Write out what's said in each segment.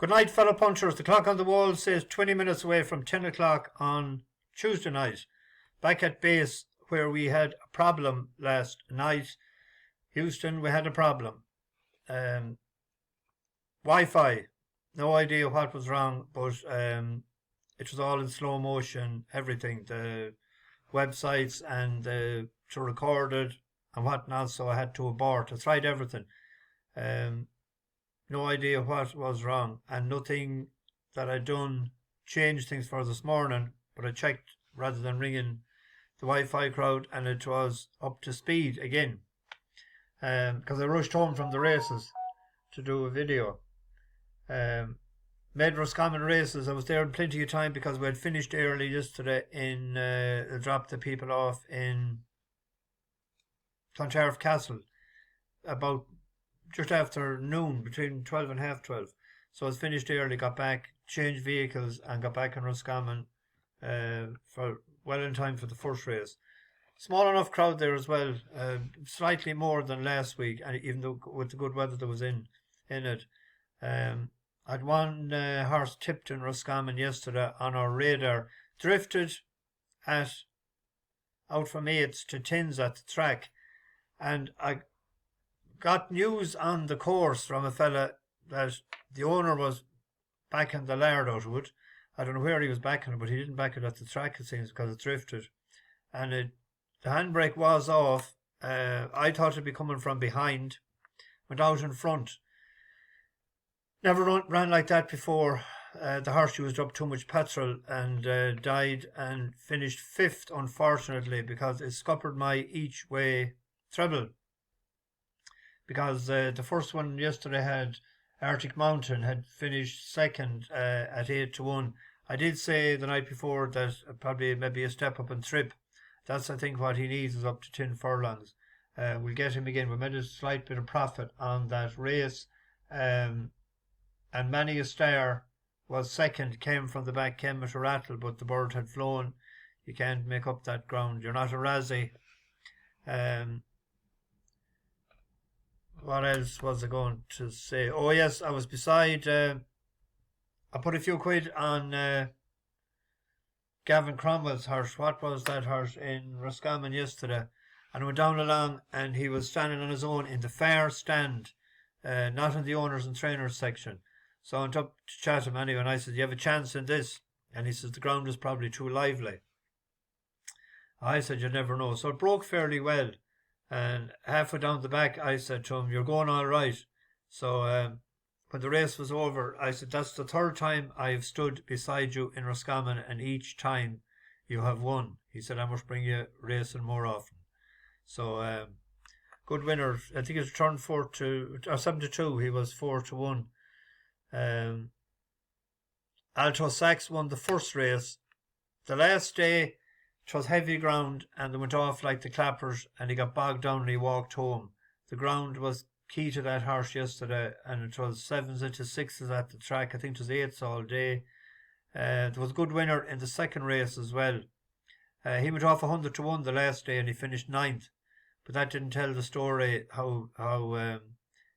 Good night, fellow punchers. The clock on the wall says 20 minutes away from 10 o'clock on Tuesday night. Back at base where we had a problem last night. Houston, we had a problem. Wi-Fi. No idea what was wrong, but it was all in slow motion, everything. The websites and to record it and whatnot, so I had to abort. I tried everything. No idea what was wrong, and nothing that I'd done changed things for this morning, but I checked rather than ringing the Wi-Fi crowd, and it was up to speed again. Because I rushed home from the races to do a video. Made Roscommon races. I was there in plenty of time because we had finished early yesterday in dropped the people off in Clontarf Castle about just after noon, between 12 and half 12. So I was finished early, got back, changed vehicles, and got back in Roscommon for well in time for the first race. Small enough crowd there as well, slightly more than last week, and even though with the good weather that was in it. I had one horse tipped in Roscommon yesterday on our radar, drifted out from 8s to 10s at the track, and I got news on the course from a fella that the owner was backing the lard out of it. I don't know where he was backing it, but he didn't back it at the track, it seems, because it drifted. And the handbrake was off. I thought it'd be coming from behind. Went out in front. Never ran like that before. The horse used up too much petrol and died and finished 5th, unfortunately, because it scuppered my each way treble. Because the first one yesterday had Arctic Mountain had finished 2nd at 8-1. I did say the night before that probably maybe a step up and trip. That's, I think, what he needs is up to 10 furlongs. We'll get him again. We made a slight bit of profit on that race. And Many a Star was 2nd, came from the back, came at a rattle, but the bird had flown. You can't make up that ground. You're not a Razzie. What else was I going to say? Oh, yes, I was beside... I put a few quid on Gavin Cromwell's horse. What was that horse in Roscommon yesterday? And I went down along and he was standing on his own in the far stand, not in the owners and trainers section. So I went up to chat him anyway, and I said, "You have a chance in this?" And he says, "The ground is probably too lively." I said, "You never know." So it broke fairly well. And halfway down the back, I said to him, "You're going all right." So when the race was over, I said, "That's the 3rd time I've stood beside you in Roscommon, and each time you have won." He said, "I must bring you racing more often." So good winner. I think it's turned 7-2. He was 4-1. Alto Sax won the first race. The last day, it was heavy ground, and they went off like the clappers, and he got bogged down and he walked home. The ground was key to that horse yesterday, and it was 7s into 6s at the track. I think it was 8s all day. There was a good winner in the second race as well. He went off 100-1 the last day, and he finished 9th. But that didn't tell the story how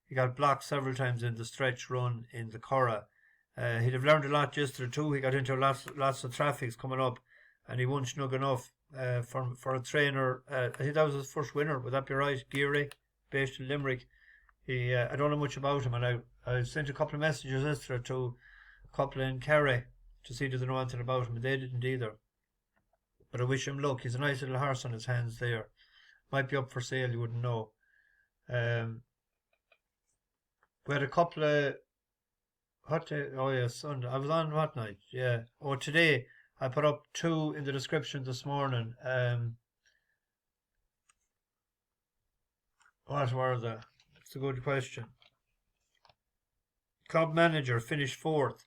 he got blocked several times in the stretch run in the Curragh. He'd have learned a lot yesterday too. He got into lots of traffics coming up, and he won snug enough for a trainer. I think that was his first winner. Would that be right? Geary, based in Limerick. I don't know much about him, and I sent a couple of messages yesterday to a couple in Kerry to see if they know anything about him, but they didn't either. But I wish him luck. He's a nice little horse on his hands there. Might be up for sale, you wouldn't know. We had a couple of... What day? Oh yeah, Sunday. I was on what night? Yeah. Oh, today I put up 2 in the description this morning. What were they? It's a good question. Club manager finished 4th.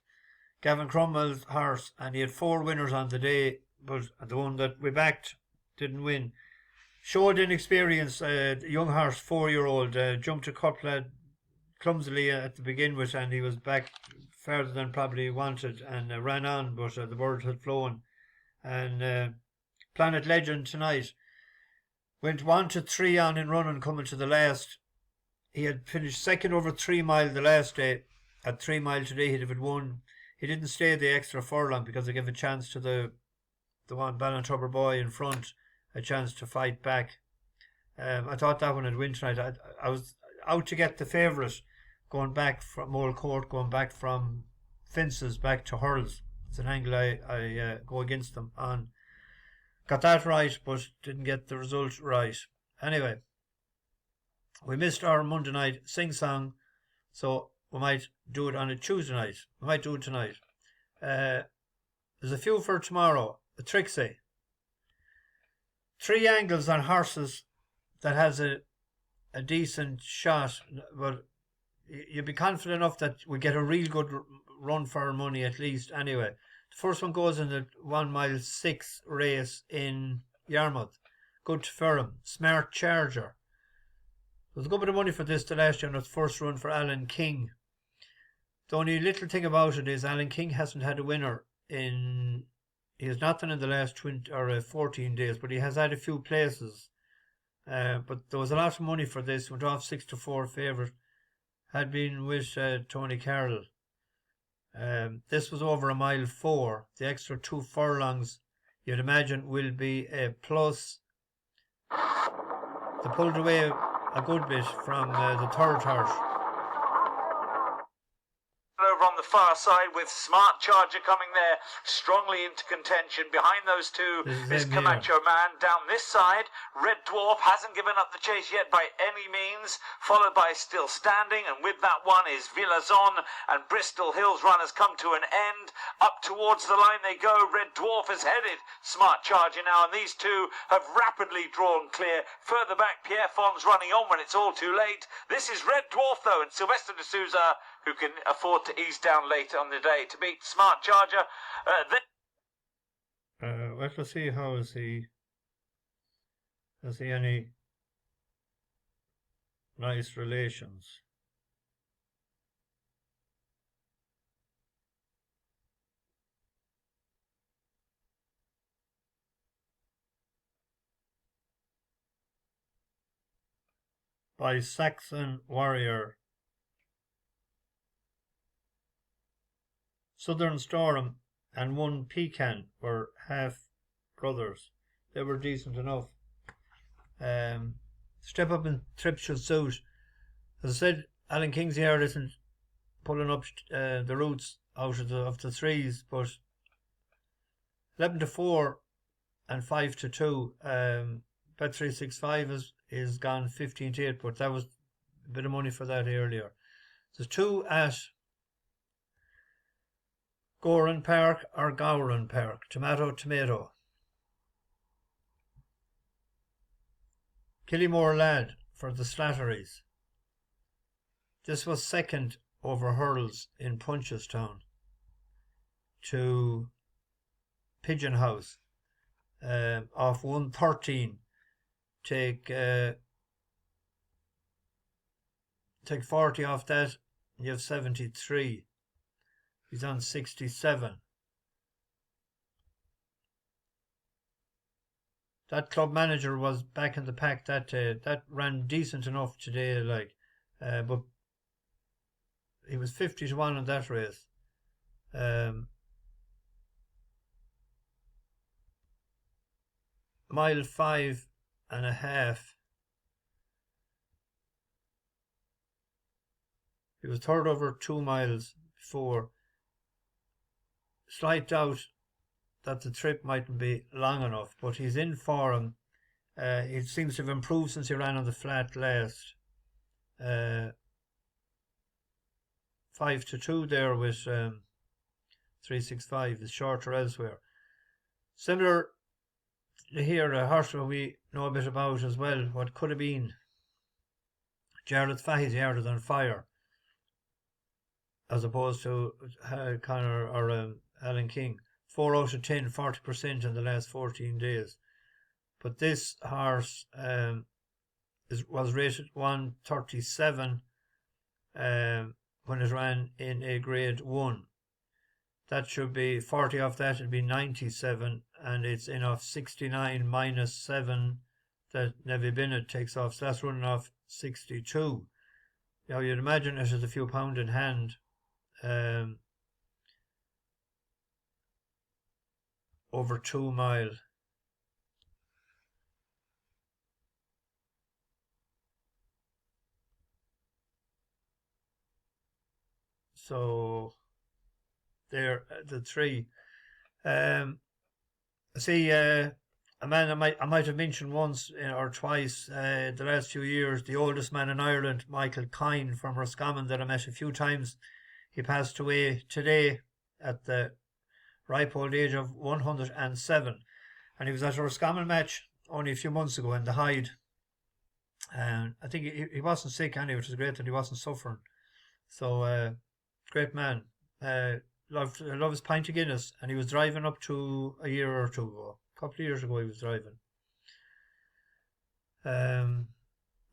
Gavin Cromwell's horse, and he had 4 winners on the day, but the one that we backed didn't win. Showed inexperience. Young horse, 4-year-old, jumped a couple clumsily at the begin with, and he was back further than probably he wanted, and ran on, but the bird had flown. And Planet Legend tonight went 1-3 on in running coming to the last. He had finished 2nd over 3 mile the last day, at 3 mile today, he'd have won. He didn't stay the extra furlong because they gave a chance to the one Ballantubber boy in front, a chance to fight back. I thought that one would win tonight. I was out to get the favourite going back from Old Court, going back from Fences back to Hurls. It's an angle I go against them on. Got that right, but didn't get the result right. Anyway, we missed our Monday night sing-song, so we might do it on a Tuesday night. We might do it tonight. There's a few for tomorrow. A Trixie. 3 angles on horses that has a decent shot, but you'd be confident enough that we get a real good run for our money at least anyway. The first one goes in the 1 mile 6 race in Yarmouth. Good to Ferrum. Smart Charger. There's a good bit of money for this the last year, and it's first run for Alan King. The only little thing about it is Alan King hasn't had a winner in... He has nothing in the last 14 days, but he has had a few places. But there was a lot of money for this. Went off 6-4 favourite. Had been with Tony Carroll. This was over 1 mile 4. The extra 2 furlongs, you'd imagine, will be a plus. They pulled away a good bit from the third horse. Over on the far side with Smart Charger coming there strongly into contention. Behind those two is Camacho Man. Down this side, Red Dwarf hasn't given up the chase yet by any means, followed by Still Standing, and with that one is Villazon, and Bristol Hills Run has come to an end. Up towards the line they go. Red Dwarf has headed Smart Charger now, and these two have rapidly drawn clear. Further back, Pierre Fon's running on when it's all too late. This is Red Dwarf though, and Sylvester de Souza, who can afford to ease down later on the day to beat Smart Charger. Let's see, how is he? Has he any nice relations? By Saxon Warrior. Southern Storm and one Pecan were half brothers. They were decent enough. Step Up and Trip Should Suit. As I said, Alan King's here isn't pulling up the roots out of the threes, but 11-4 and 5-2. Bet 365 is gone 15-8, but that was a bit of money for that earlier. There's 2 at Gowran Park or Gowran Park. Tomato. Killeemore Lad for the Slatteries. This was second over hurdles in Punchestown to Pigeon House. Off 113. Take 40 off that, and you have 73. He's on 67. That club manager was back in the pack that day. That ran decent enough today, but he was 50-1 in that race. Mile 5.5. He was third over 2 miles before. Slight doubt that the trip mightn't be long enough, but he's in form. He seems to have improved since he ran on the flat last. 5-2 there with 365 is shorter elsewhere. Similar here, a horse we know a bit about as well. What could have been Jarlath Fahey's Yarded on Fire, as opposed to Connor or Alan King. 4 out of 10, 40% in the last 14 days. But this horse was rated 137 when it ran in a grade 1. That should be 40 off that, it'd be 97, and it's in off 69 minus 7 that Nevy Bennett takes off, so that's running off 62. Now you'd imagine it has a few pound in hand over 2 mile. So there, the three. See, a man I might have mentioned once or twice the last few years, the oldest man in Ireland, Michael Kine from Roscommon, that I met a few times. He passed away today at the ripe old age of 107, and he was at a Roscommon match only a few months ago in the Hyde. And I think he wasn't sick anyway, which is great that he wasn't suffering. So, great man. Loved his pint of Guinness, and he was driving up to a year or two ago. A couple of years ago he was driving.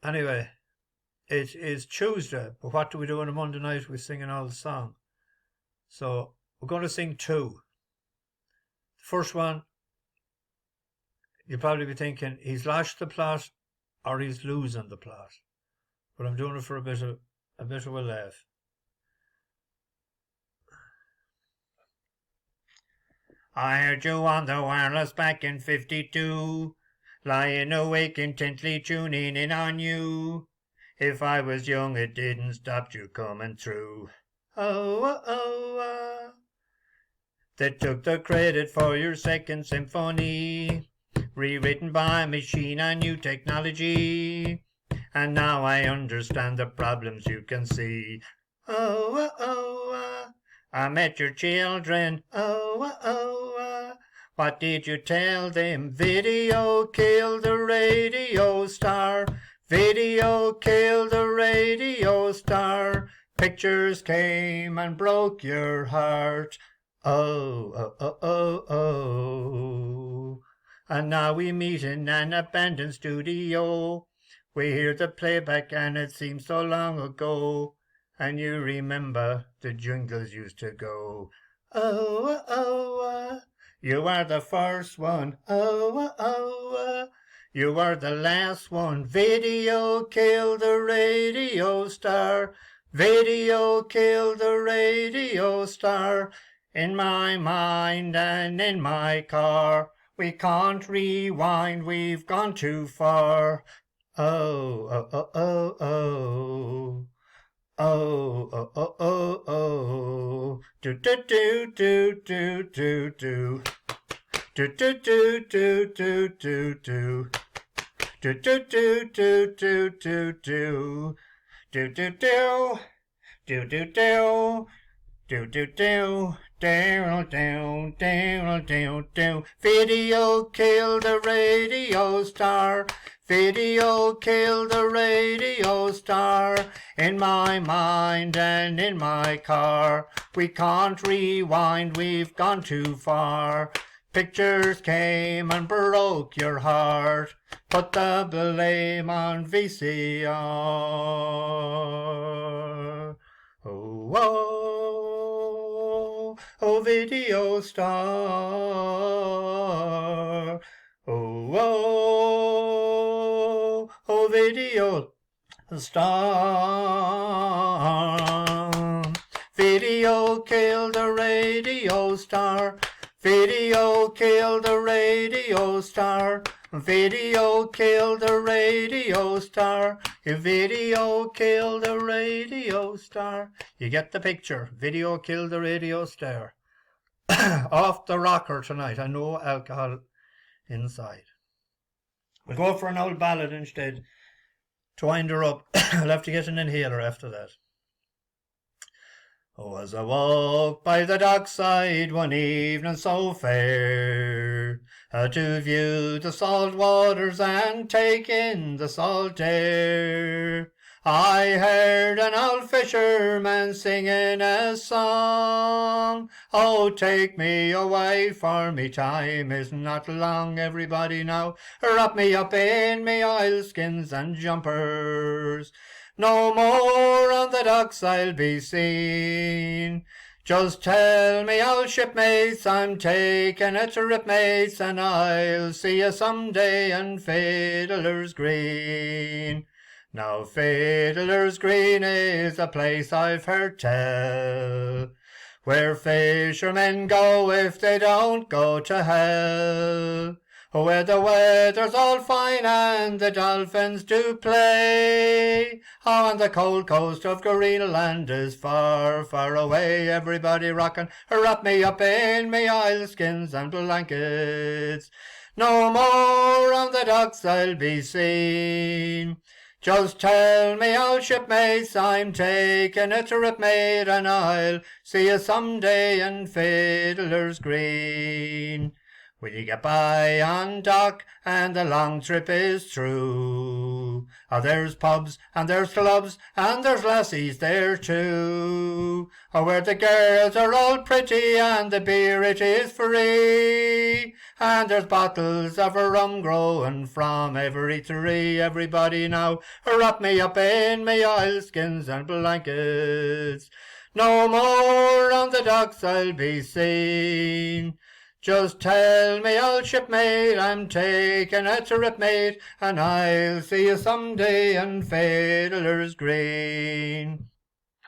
Anyway, it is Tuesday, but what do we do on a Monday night? We sing an old song. So we're going to sing two. The first one, you'll probably be thinking he's lost the plot or he's losing the plot, but I'm doing it for a bit of a laugh. I heard you on the wireless back in 52, lying awake intently tuning in on you. If I was young, it didn't stop you coming through. Oh. They took the credit for your second symphony, rewritten by machine and new technology. And now I understand the problems you can see. Oh. I met your children. Oh. What did you tell them? Video killed the radio star. Video killed the radio star. Pictures came and broke your heart. Oh. And now we meet in an abandoned studio. We hear the playback and it seems so long ago. And you remember the jingles used to go. Oh. You are the first one. Oh. You are the last one. Video killed the radio star. Video killed the radio star. In my mind and in my car. We can't rewind, we've gone too far. Oh. Do. Video killed the radio star. Video killed the radio star. In my mind and in my car. We can't rewind, we've gone too far. Pictures came and broke your heart. Put the blame on VCR. Oh, video star. Oh, video star. Video killed the radio star. Video killed the radio star. Video killed the radio star. Video killed the radio star. You get the picture. Video killed the radio star. Off the rocker tonight. And no alcohol inside. We'll go for an old ballad instead to wind her up. I'll have to get an inhaler after that. Oh, as I walked by the dockside one evening so fair, to view the salt waters and take in the salt air, I heard an old fisherman singing a song. Oh, take me away, for me time is not long. Everybody now, wrap me up in me oilskins and jumpers. No more on the docks I'll be seen. Just tell me, old shipmates, I'm taking a trip, mates, and I'll see you someday in Fiddler's Green. Now Fiddler's Green is a place I've heard tell, where fishermen go if they don't go to hell, where the weather's all fine and the dolphins do play. On the cold coast of Greenland is far, far away. Everybody rockin', wrap me up in me oilskins and blankets. No more on the docks I'll be seen. Just tell me, old shipmates, I'm taking a trip, mate, and I'll see you someday in Fiddler's Green. Will you get by on dock and the long trip is through? Oh, there's pubs and there's clubs and there's lassies there too. Oh, where the girls are all pretty and the beer it is free. And there's bottles of rum growing from every tree. Everybody now, wrap me up in me oilskins and blankets. No more on the docks I'll be seen. Just tell me, old shipmate, I'm taking a trip, mate, and I'll see you someday in Fiddler's Green.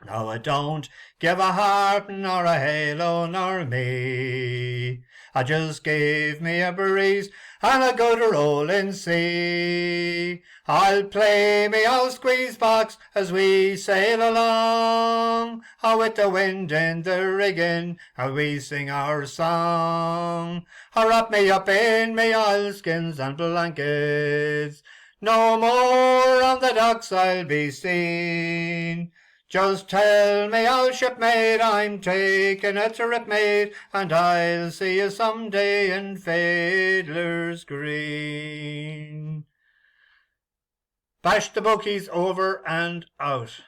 Now I don't give a harp nor a halo nor me. I just give me a breeze and a good rolling sea. I'll play me old squeeze box as we sail along. With the wind in the rigging, we sing our song. Wrap me up in me oilskins and blankets. No more on the docks I'll be seen. Just tell me, old shipmate, I'm taking a trip, mate, and I'll see you someday in Fiddler's Green. Bash the bookies over and out.